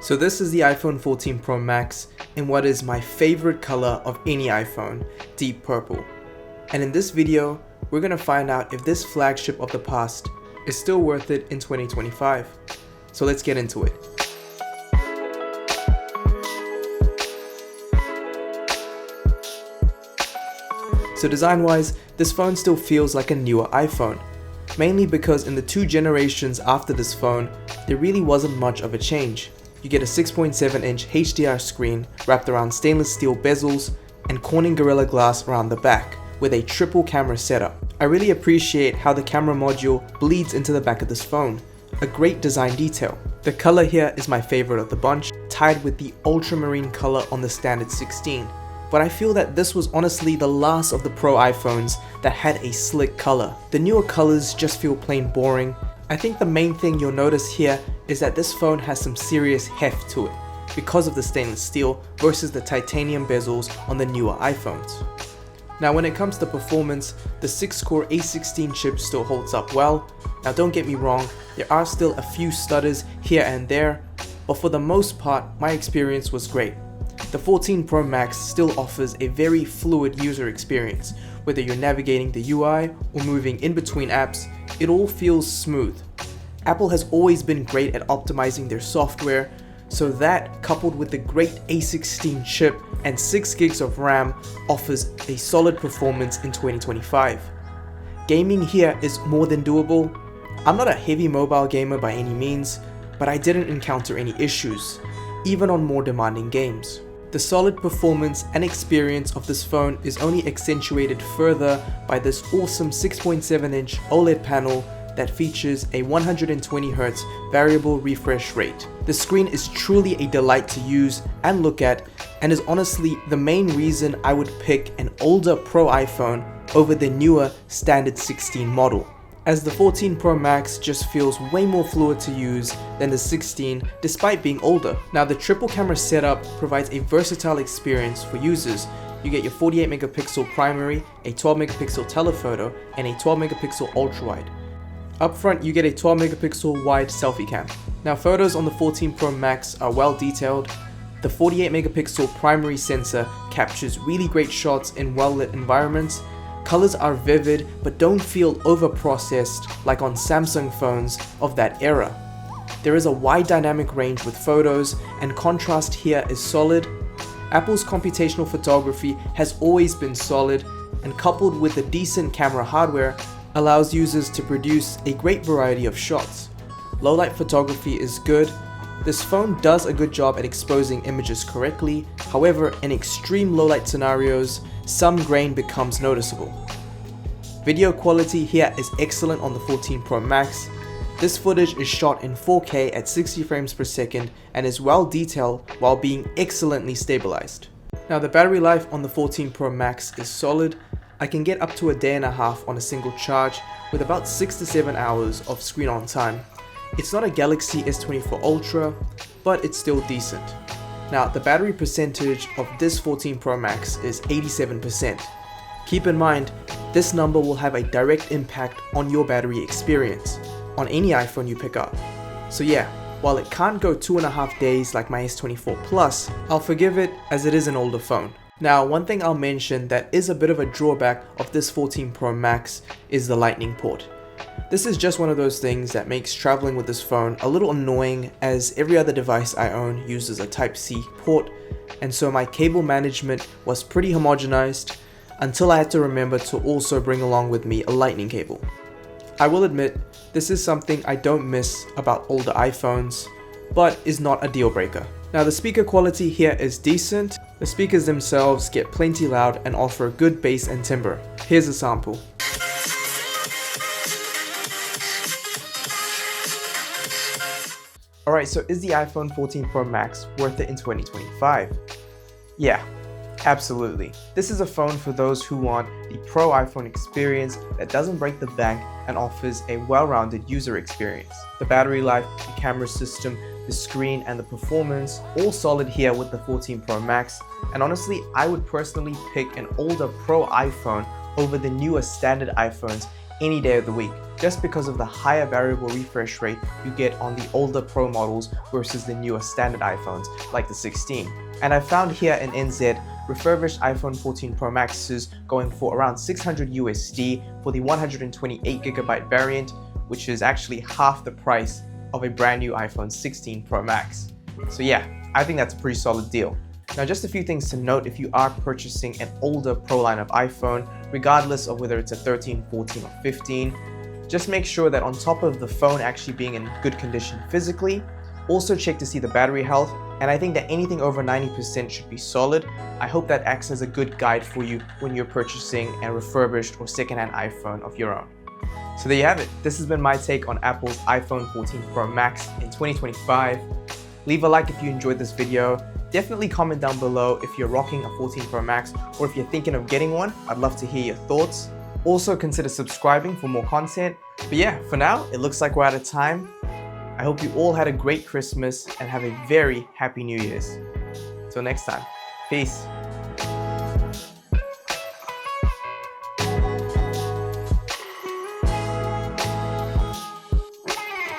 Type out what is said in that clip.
So this is the iPhone 14 Pro Max in what is my favorite color of any iPhone, deep purple. And in this video, we're gonna find out if this flagship of the past is still worth it in 2025. So let's get into it. So design-wise, this phone still feels like a newer iPhone, mainly because in the 2 generations after this phone, there really wasn't much of a change. You get a 6.7-inch HDR screen wrapped around stainless steel bezels and Corning Gorilla Glass around the back, with a triple camera setup. I really appreciate how the camera module bleeds into the back of this phone, a great design detail. The color here is my favorite of the bunch, tied with the ultramarine color on the standard 16. But I feel that this was honestly the last of the Pro iPhones that had a slick color. The newer colors just feel plain boring. I think the main thing you'll notice here is that this phone has some serious heft to it because of the stainless steel versus the titanium bezels on the newer iPhones. Now when it comes to performance, the 6-core A16 chip still holds up well. Now don't get me wrong, there are still a few stutters here and there, but for the most part, my experience was great. The 14 Pro Max still offers a very fluid user experience. Whether you're navigating the UI or moving in between apps, it all feels smooth. Apple has always been great at optimizing their software, so that coupled with the great A16 chip and 6 gigs of RAM offers a solid performance in 2025. Gaming here is more than doable. I'm not a heavy mobile gamer by any means, but I didn't encounter any issues, even on more demanding games. The solid performance and experience of this phone is only accentuated further by this awesome 6.7-inch OLED panel that features a 120Hz variable refresh rate. The screen is truly a delight to use and look at, and is honestly the main reason I would pick an older Pro iPhone over the newer standard 16 model, as the 14 Pro Max just feels way more fluid to use than the 16 despite being older. Now the triple camera setup provides a versatile experience for users. You get your 48 megapixel primary, a 12 megapixel telephoto, and a 12 megapixel ultra wide. Up front you get a 12 megapixel wide selfie cam. Now photos on the 14 Pro Max are well detailed. The 48 megapixel primary sensor captures really great shots in well lit environments. Colors are vivid but don't feel over-processed like on Samsung phones of that era. There is a wide dynamic range with photos, and contrast here is solid. Apple's computational photography has always been solid, and coupled with the decent camera hardware, allows users to produce a great variety of shots. Low light photography is good. This phone does a good job at exposing images correctly. However, in extreme low light scenarios, some grain becomes noticeable. Video quality here is excellent on the 14 Pro Max. This footage is shot in 4K at 60 frames per second and is well detailed while being excellently stabilized. Now the battery life on the 14 Pro Max is solid. I can get up to a day and a half on a single charge with about 6 to 7 hours of screen on time. It's not a Galaxy S24 Ultra, but it's still decent. Now the battery percentage of this 14 Pro Max is 87%. Keep in mind, this number will have a direct impact on your battery experience on any iPhone you pick up. So yeah, while it can't go 2.5 days like my S24 Plus, I'll forgive it as it is an older phone. Now one thing I'll mention that is a bit of a drawback of this 14 Pro Max is the Lightning port. This is just one of those things that makes traveling with this phone a little annoying, as every other device I own uses a Type-C port, and so my cable management was pretty homogenized until I had to remember to also bring along with me a Lightning cable. I will admit, this is something I don't miss about older iPhones, but is not a deal breaker. Now the speaker quality here is decent. The speakers themselves get plenty loud and offer good bass and timbre. Here's a sample. Alright, so is the iPhone 14 Pro Max worth it in 2025? Yeah, absolutely. This is a phone for those who want the Pro iPhone experience that doesn't break the bank and offers a well-rounded user experience. The battery life, the camera system, the screen, and the performance, all solid here with the 14 Pro Max, and honestly, I would personally pick an older Pro iPhone over the newer standard iPhones any day of the week, just because of the higher variable refresh rate you get on the older Pro models versus the newer standard iPhones like the 16. And I found here in NZ, refurbished iPhone 14 Pro Maxes going for around 600 USD for the 128GB variant, which is actually half the price of a brand new iPhone 16 Pro Max. So yeah, I think that's a pretty solid deal. Now, just a few things to note if you are purchasing an older Pro line of iPhone, regardless of whether it's a 13, 14 or 15, just make sure that on top of the phone actually being in good condition physically, also check to see the battery health, and I think that anything over 90% should be solid. I hope that acts as a good guide for you when you're purchasing a refurbished or secondhand iPhone of your own. So there you have it. This has been my take on Apple's iPhone 14 Pro Max in 2025. Leave a like if you enjoyed this video. Definitely comment down below if you're rocking a 14 Pro Max or if you're thinking of getting one. I'd love to hear your thoughts. Also consider subscribing for more content. But yeah, for now, it looks like we're out of time. I hope you all had a great Christmas and have a very happy New Year's. Till next time, peace.